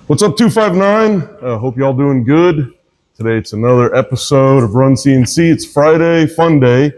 What's up, 259? Hope y'all doing good. Today it's another episode of Run CNC. It's Friday, fun day.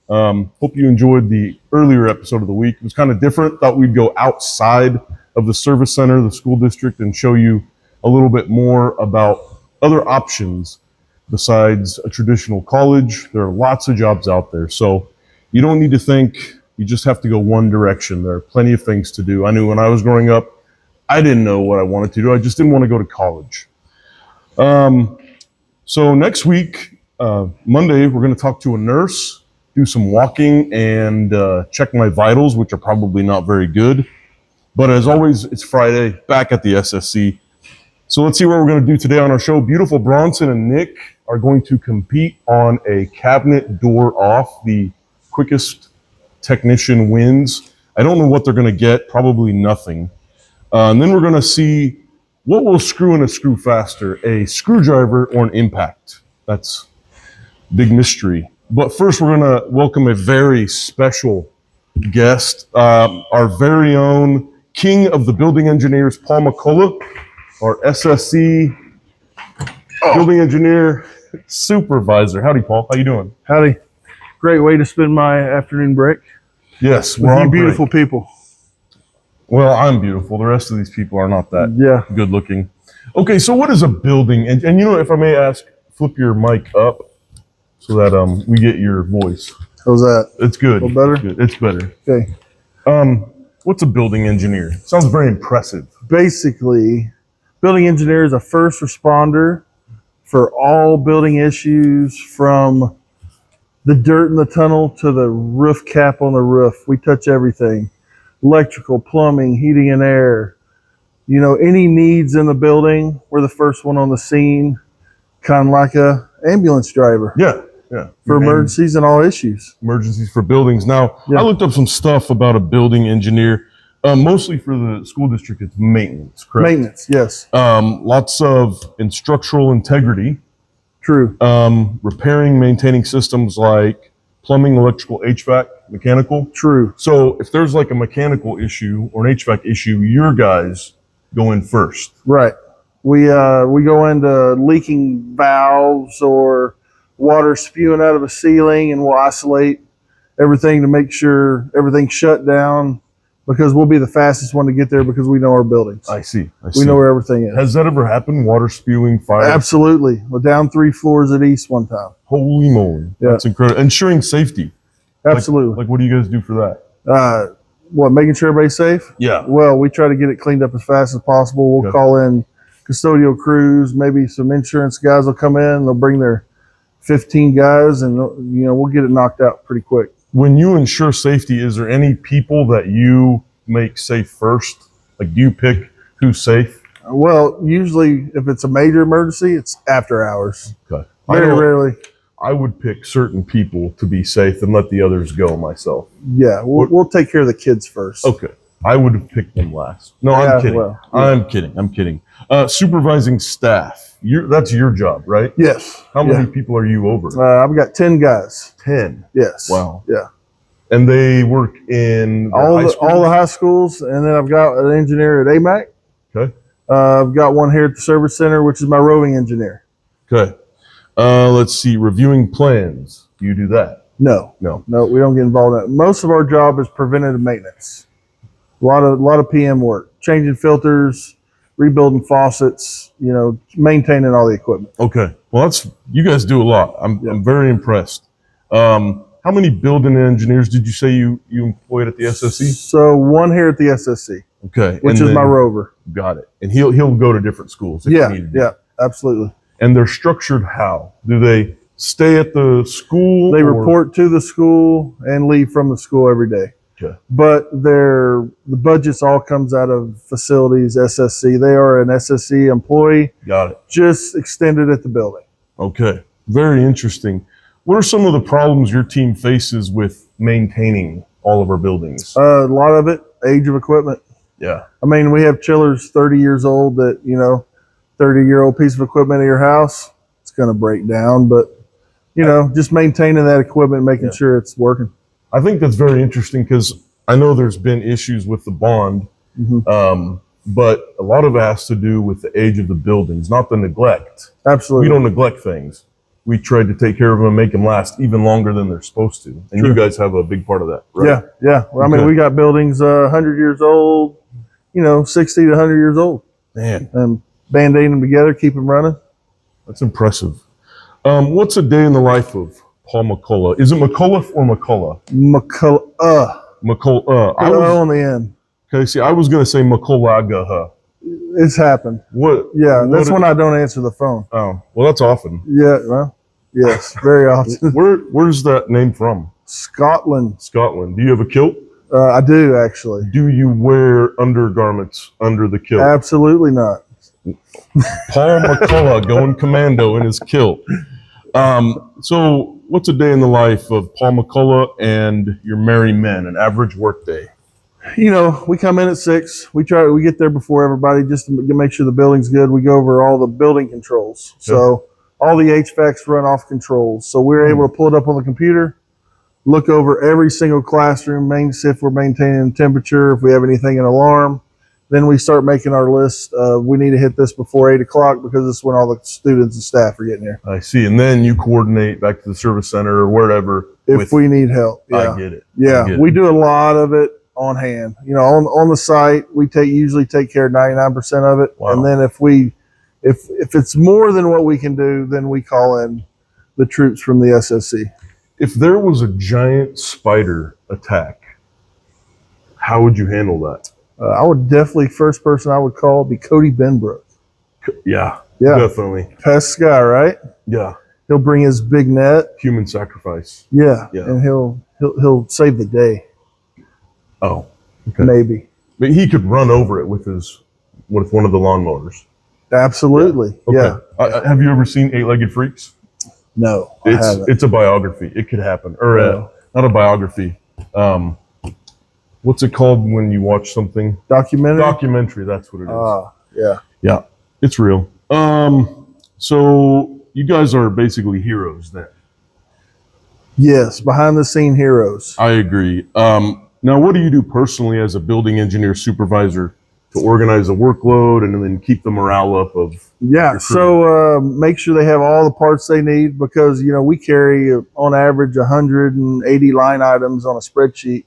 Hope you enjoyed the earlier episode of the week. It was kind of different. Thought we'd go outside of the service center, the school district, and show you a little bit more about other options besides a traditional college. There are lots of jobs out there. So you don't need to think you just have to go one direction. There are plenty of things to do. I knew when I was growing up, I didn't know what I wanted to do. I just didn't want to go to college. So next week, Monday, we're going to talk to a nurse, do some walking, and check my vitals, which are probably not very good. But as always, it's Friday, back at the SSC. So let's see what we're going to do today on our show. Beautiful Bronson and Nick are going to compete on a cabinet door off. The quickest technician wins. I don't know what they're going to get, probably nothing. And then we're going to see what will screw in a screw faster, a screwdriver or an impact. That's big mystery. But first, we're going to welcome a very special guest, our very own king of the building engineers, Paul McCola, our SSC building engineer supervisor. Howdy, Paul. How you doing? Howdy. Great way to spend my afternoon break. Yes, with you beautiful people. Well, I'm beautiful. The rest of these people are not that good looking. Okay, so what is a building? And you know, if I may ask, flip your mic up so that we get your voice. How's that? It's good. A little better? It's better. Okay. What's a building engineer? Sounds very impressive. Basically, building engineer is a first responder for all building issues, from the dirt in the tunnel to the roof cap on the roof. We touch everything. Electrical, plumbing, heating and air. You know, any needs in the building, we're the first one on the scene, kind of like a ambulance driver. Yeah. For emergencies and all issues. Emergencies for buildings. Now, I looked up some stuff about a building engineer. Mostly for the school district, it's maintenance, correct? Maintenance, yes. Lots of structural integrity. True. Repairing, maintaining systems like plumbing, electrical, HVAC, mechanical. True. So if there's like a mechanical issue or an HVAC issue, your guys go in first. Right. We go into leaking valves or water spewing out of a ceiling, and we'll isolate everything to make sure everything's shut down, because we'll be the fastest one to get there because we know our buildings. I see. We know where everything is. Has that ever happened? Water spewing, fire? Absolutely. We're down 3 floors at East one time. Holy moly. Yeah. That's incredible. Ensuring safety. Absolutely. Like what do you guys do for that? Making sure everybody's safe? Yeah. Well, we try to get it cleaned up as fast as possible. We'll call in custodial crews. Maybe some insurance guys will come in. They'll bring their 15 guys, and we'll get it knocked out pretty quick. When you ensure safety, is there any people that you make safe first? Like, do you pick who's safe? Well, usually if it's a major emergency, it's after hours. Okay. Very rarely. I would pick certain people to be safe and let the others go myself. Yeah, we'll take care of the kids first. Okay. I would have picked them last. No, I'm kidding. I'm kidding. Supervising staff. That's your job, right? Yes. How many people are you over? I've got 10 guys. 10? Yes. Wow. Yeah. And they work in all the high schools, and then I've got an engineer at AMAC. Okay. I've got one here at the service center, which is my roving engineer. Okay. Let's see. Reviewing plans. Do you do that? No, we don't get involved in that. Most of our job is preventative maintenance. A lot of PM work, changing filters, rebuilding faucets, maintaining all the equipment. Okay. Well, you guys do a lot. I'm very impressed. How many building engineers did you say you employed at the SSC? So one here at the SSC. Okay. Which is my rover. Got it. And he'll go to different schools if needed. Yeah, absolutely. And they're structured how? Do they stay at the school? They report to the school and leave from the school every day. Okay. But the budgets all comes out of facilities, SSC. They are an SSC employee. Got it. Just extended at the building. Okay. Very interesting. What are some of the problems your team faces with maintaining all of our buildings? A lot of it, age of equipment. Yeah. I mean, we have chillers 30 years old that, 30-year-old piece of equipment at your house, it's going to break down. But, just maintaining that equipment, making sure it's working. I think that's very interesting because I know there's been issues with the bond. but a lot of it has to do with the age of the buildings, not the neglect. Absolutely. We don't neglect things. We try to take care of them and make them last even longer than they're supposed to. And True. you guys have a big part of that, right? Yeah, yeah. Well, I mean, we got buildings 100 years old, 60 to 100 years old. Man, And band-aiding them together, keep them running. that's impressive. What's a day in the life of Paul McCola? Is it McCola or McCola? McCola. McCola. Put an O on the end. Okay, see, I was going to say McCola. It's happened. What? Yeah, that's when I don't answer the phone. Oh, well, that's often. Yeah, well, yes, very often. Where's that name from? Scotland. Scotland. Do you have a kilt? I do, actually. Do you wear undergarments under the kilt? Absolutely not. Paul McCola going commando in his kilt. So what's a day in the life of Paul McCola and your merry men, an average work day? We come in at 6. We get there before everybody just to make sure the building's good. We go over all the building controls. So all the HVACs run off controls. So we're able to pull it up on the computer, look over every single classroom, see if we're maintaining temperature, if we have anything in alarm. Then we start making our list. We need to hit this before 8 o'clock because this is when all the students and staff are getting here. I see. And then you coordinate back to the service center or wherever. If we need help. Yeah. I get it. Yeah. We do a lot of it on hand. On the site, we usually take care of 99% of it. Wow. And then if it's more than what we can do, then we call in the troops from the SSC. If there was a giant spider attack, how would you handle that? I would definitely, first person I would call be Cody Benbrook. Yeah, Yeah. definitely. Pest guy, right? Yeah, He'll bring his big net. human sacrifice. Yeah. Yeah. And he'll save the day. Oh, okay. Maybe. But he could run over it with one of the lawnmowers. Absolutely. Yeah. Okay. Have you ever seen 8-Legged Freaks? No, I haven't. It's a biography. It could happen, or No. not a biography. What's it called when you watch something? Documentary? Documentary. That's what it is. Yeah. Yeah, it's real. So you guys are basically heroes then. Yes, behind the scene heroes. I agree. Now, what do you do personally as a building engineer supervisor to organize the workload and then keep the morale up of? Yeah, so make sure they have all the parts they need because, we carry on average 180 line items on a spreadsheet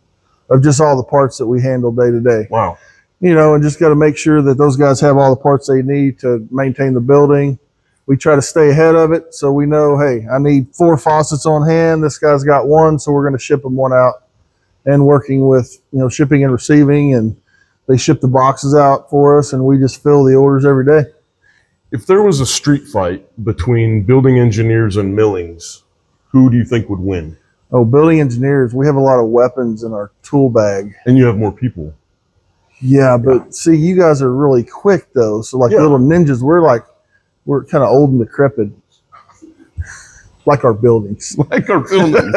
of just all the parts that we handle day to day. Wow. And just got to make sure that those guys have all the parts they need to maintain the building. We try to stay ahead of it so we know, hey, I need 4 faucets on hand. This guy's got 1, so we're going to ship them 1 out. And working with, shipping and receiving, and they ship the boxes out for us, and we just fill the orders every day. If there was a street fight between building engineers and Millings, who do you think would win? Oh, building engineers, we have a lot of weapons in our tool bag. And you have more people. Yeah, but see, you guys are really quick though. So little ninjas, we're kind of old and decrepit. Like our buildings. Like our buildings.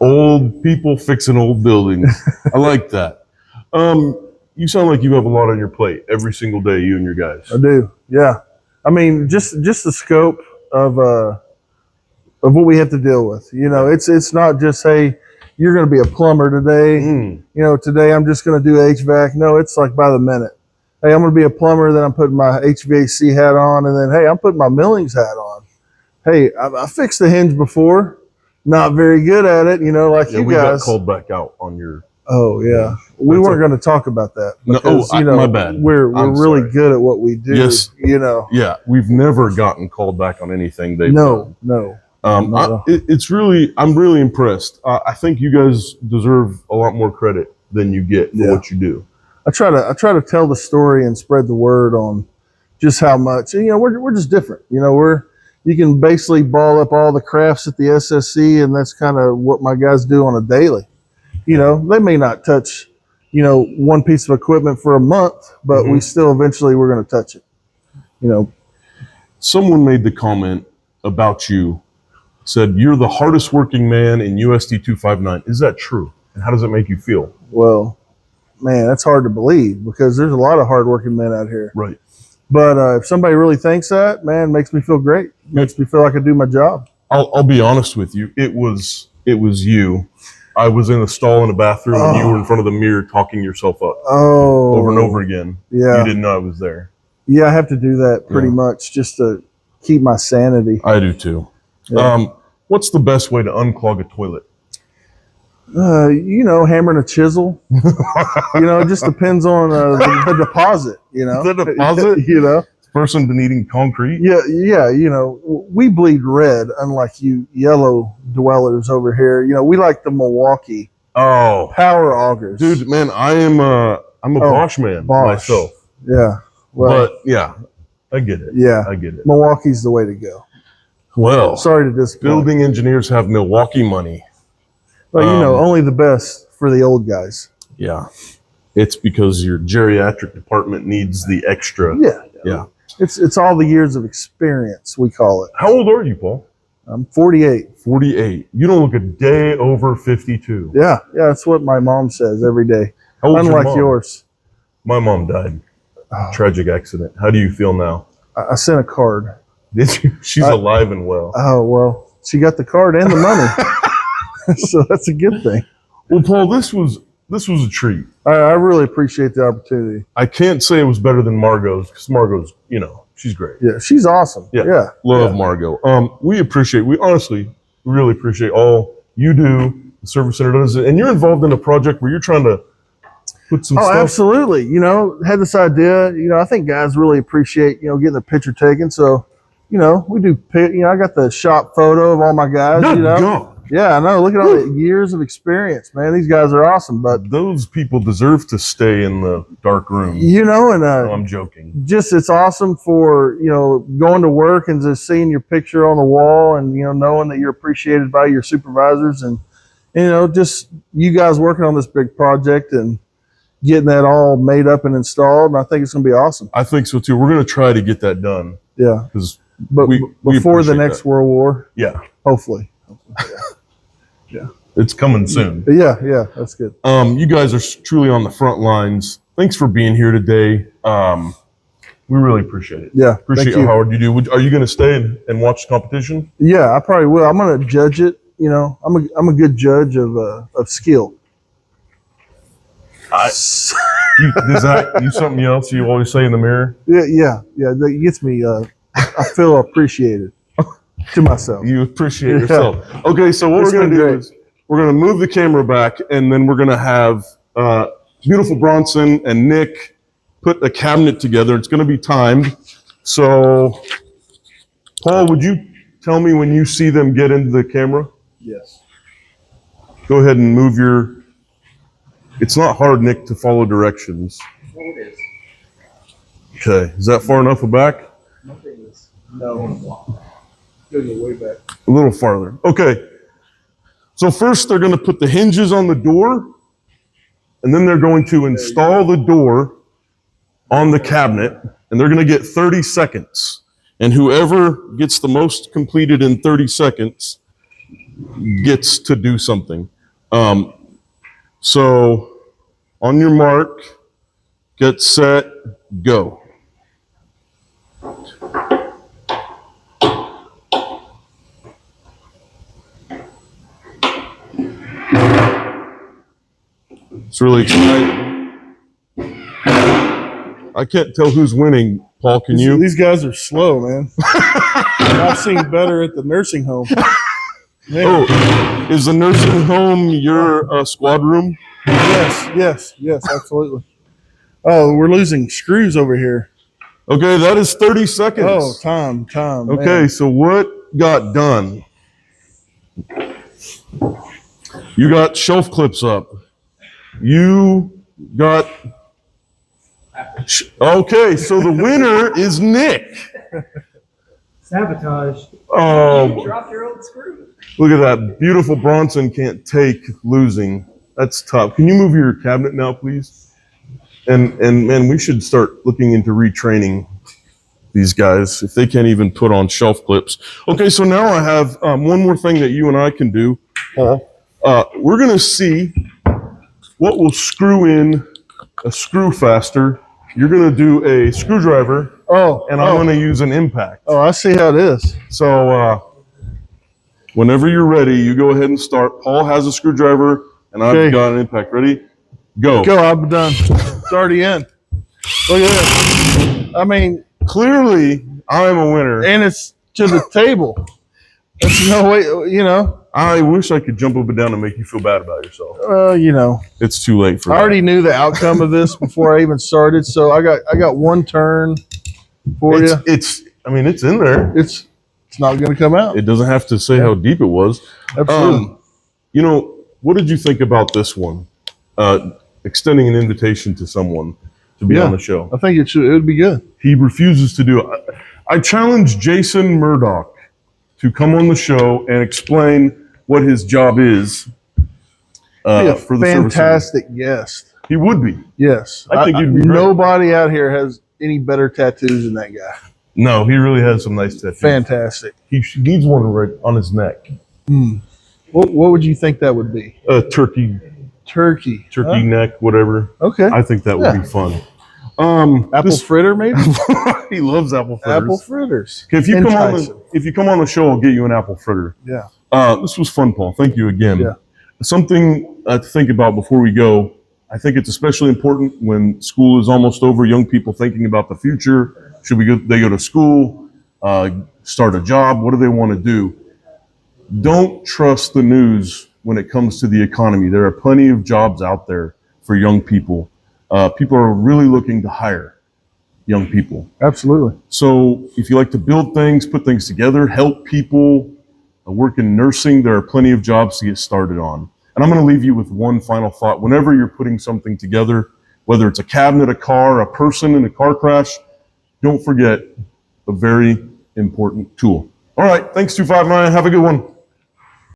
Old people fixing old buildings. I like that. You sound like you have a lot on your plate every single day, you and your guys. I do. Yeah. I mean, just the scope of what we have to deal with. It's not just, hey, you're going to be a plumber today. Today I'm just going to do HVAC. No, it's like by the minute. Hey, I'm going to be a plumber. Then I'm putting my HVAC hat on. And then, hey, I'm putting my Millings hat on. Hey, I fixed the hinge before. Not very good at it, like you we guys. Got called back out on your. Oh, yeah. We weren't going to talk about that. Because, my bad. We're really good at what we do. Yes. Yeah, we've never gotten called back on anything they've done. No. I'm really impressed. I think you guys deserve a lot more credit than you get for what you do. I try to tell the story and spread the word on just how much. We're just different. You can basically ball up all the crafts at the SSC, and that's kind of what my guys do on a daily. They may not touch, one piece of equipment for a month, but we still eventually we're going to touch it. Someone made the comment about you, said you're the hardest working man in USD 259. Is that true? And how does it make you feel? Well, man, that's hard to believe because there's a lot of hardworking men out here. Right. But if somebody really thinks that, man, it makes me feel great. Makes me feel like I do my job. I'll be honest with you. It was you. I was in a stall in a bathroom and you were in front of the mirror talking yourself up over and over again. Yeah. You didn't know I was there. Yeah, I have to do that pretty much just to keep my sanity. I do too. Yeah. What's the best way to unclog a toilet? You know, hammering a chisel. You know, it just depends on the deposit, you know. The deposit? You know. Person been eating concrete? Yeah, you know, we bleed red, unlike you yellow dwellers over here. You know, we like the Milwaukee power augers. Dude, man, I'm a Bosch man myself. Yeah. Well, but yeah, I get it. Yeah. I get it. Milwaukee's the way to go. Well, sorry to disappoint. Building engineers have Milwaukee money. Well, you know, only the best for the old guys. Yeah. It's because your geriatric department needs the extra. Yeah. It's all the years of experience, we call it. How old are you, Paul? I'm 48. 48. You don't look a day over 52. Yeah, that's what my mom says every day. How old's Unlike your mom? yours. My mom died. Tragic accident. How do you feel now? I sent a card. Did you? She's alive and well. Oh, well, she got the card and the money. So that's a good thing. Well, Paul, this was a treat. I really appreciate the opportunity. I can't say it was better than Margot's because Margot's, you know, she's great. Yeah, she's awesome. Yeah. Love Margot. We honestly really appreciate all you do, the Service Center does, and you're involved in a project where you're trying to put some stuff. Absolutely. You know, had this idea, you know, I think guys really appreciate, you know, getting their picture taken. So, you know, we do, you know, I got the shop photo of all my guys, you know. God. Yeah, I know. Look at all the years of experience, man. These guys are awesome. But those people deserve to stay in the dark room. You know, and no, I'm joking. Just it's awesome for, you know, going to work and just seeing your picture on the wall and, you know, knowing that you're appreciated by your supervisors and, you know, just you guys working on this big project and getting that all made up and installed. And I think it's going to be awesome. I think so too. We're going to try to get that done. Yeah. But before the next World War. Yeah. Hopefully. Yeah. It's coming soon. Yeah, that's good. You guys are truly on the front lines. Thanks for being here today. We really appreciate it. Yeah. Appreciate how hard you do. Are you going to stay and watch the competition? Yeah, I probably will. I'm going to judge it. You know, I'm a good judge of skill. Is that something else you always say in the mirror? Yeah. That gets me. I feel appreciated to myself. You appreciate yourself. Okay, so what we're going to do is we're going to move the camera back, and then we're going to have beautiful Bronson and Nick put a cabinet together. It's going to be timed. So, Paul, would you tell me when you see them get into the camera? Yes. Go ahead and move your. It's not hard, Nick, to follow directions. It is. Okay, is that far enough back? No. Go way back. A little farther. Okay. So first they're going to put the hinges on the door, and then they're going to install the door on the cabinet, and they're going to get 30 seconds. And whoever gets the most completed in 30 seconds gets to do something. So on your mark, get set, go. It's really exciting. I can't tell who's winning. Paul, can you? These guys are slow, man. I've seen better at the nursing home. Man. Oh, is the nursing home your squad room? Yes, absolutely. Oh, we're losing screws over here. Okay, that is 30 seconds. Oh, time. Okay, man. so what got done? You got shelf clips up. You got... Okay, so the winner is Nick. Sabotage. Oh, You dropped your old screw. look at that. Beautiful Bronson can't take losing. That's tough. Can you move your cabinet now, please? And man, we should start looking into retraining these guys if they can't even put on shelf clips. Okay, so now I have one more thing that you and I can do, Paul. We're going to see what will screw in a screw faster. You're going to do a screwdriver, and I'm going to use an impact. Oh, I see how it is. So whenever you're ready, you go ahead and start. Paul has a screwdriver. and I've Okay. got an impact. Ready? Go. Go, I'm done. It's already in. Look at that. I mean, Clearly, I'm a winner. and it's to the table. There's no way, you know. I wish I could jump up and down and make you feel bad about yourself. You know, It's too late for I that. already knew the outcome of this before I even started, so I got one turn for you. It's in there. It's not going to come out. It doesn't have to say how deep it was. Absolutely. You know, what did you think about this one? Extending an invitation to someone to be Yeah. on the show. I think it would be good. He refuses to do it. I challenged Jason Murdoch to come on the show and explain what his job is Be a for the service. fantastic guest. He would be. Yes. I think you'd be great. Nobody out here has any better tattoos than that guy. No, he really has some nice tattoos. Fantastic. He needs one right on his neck. What would you think that would be? Turkey Turkey. neck, whatever. Okay. I think that would be fun. Apple fritter, maybe? He loves apple fritters. Apple fritters. Okay, if you come on the show, I'll get you an apple fritter. Yeah. This was fun, Paul. Thank you again. Yeah. Something to think about before we go. I think it's especially important when school is almost over. Young people thinking about the future. Should they go to school, start a job? What do they want to do? Don't trust the news when it comes to the economy. There are plenty of jobs out there for young people. People are really looking to hire young people. Absolutely. So if you like to build things, put things together, help people, work in nursing, there are plenty of jobs to get started on. And I'm going to leave you with one final thought. Whenever you're putting something together, whether it's a cabinet, a car, a person in a car crash, don't forget a very important tool. All right. Thanks, 259. Have a good one.